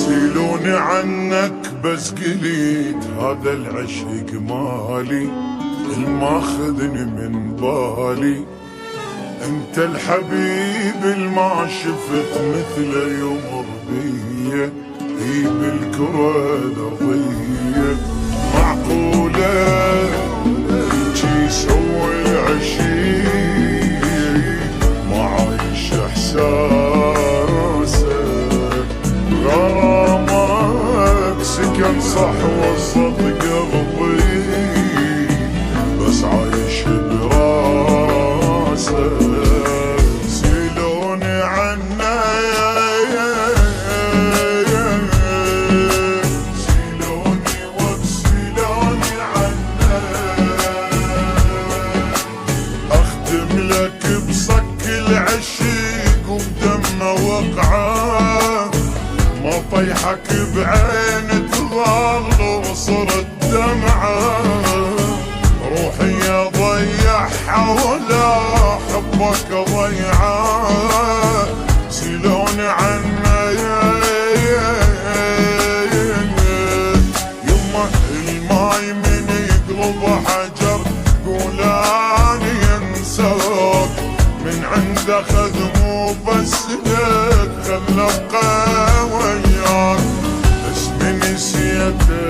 سيلوني عنك بس قليت هذا العشق مالي الماخذني من بالي. انت الحبيب الما شفت مثله يمر بيا في بالكرة الارضية. معقولة هيجي يسوي العشيق ما عايش احساسك. غرامك سكن صح وسط قلبي بس عايش براسك. سيلوني عنا سيلوني وبسيلوني عنا اختم لك بصك العشيق وبدمه وقعه. ما طيحك بعين تظل وصرت دمعه. روحي ضيعها ولا حبك ضيعه. سيلوني عنا يما الماي من يقلب حجر قولاني ينساك. من عنده خذ مو بس لك خلى ابقى وياك. اسمي نسيته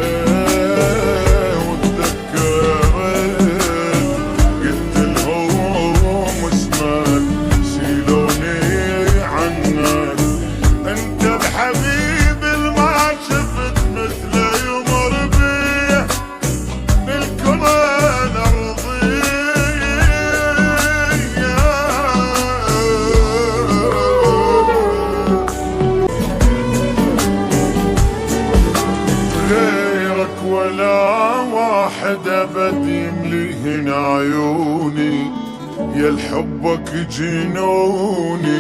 ولا واحد ابد يمليهن عيوني. يا الحبك جنوني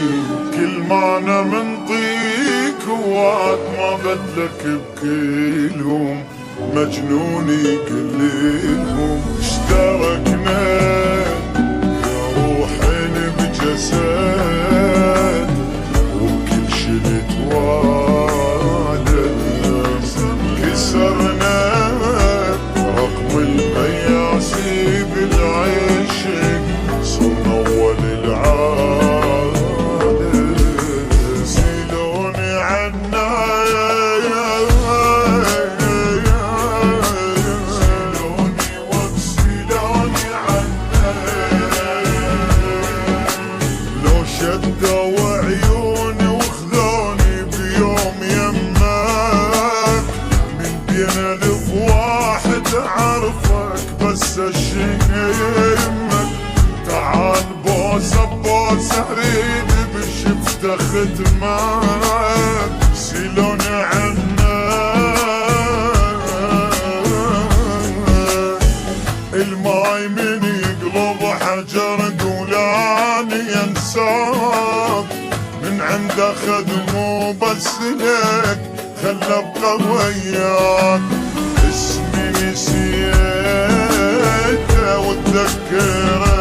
كل ما انا منطيك وعد ما بدلك بكلهم. مجنوني كلهم اشتركنا يا روحين بجسد وكل شي نتوالى. كسرنا رقم القياسي بالعشق صرنا اول العالم. سيلوني عنا سيلوني وبسيلوني عنا لو شدوا عيوني وخذوني بيوم يمك. من بين الف واحد عرفك بس اشمك. تعال بوسه بوسه اريد بشفته ختمك. سيلوني عنا الماي من يقلب حجر قولاني ينساك. من عنده خذ مو بس لك خلى ابقى وياك. اسمي نسيته واتذكره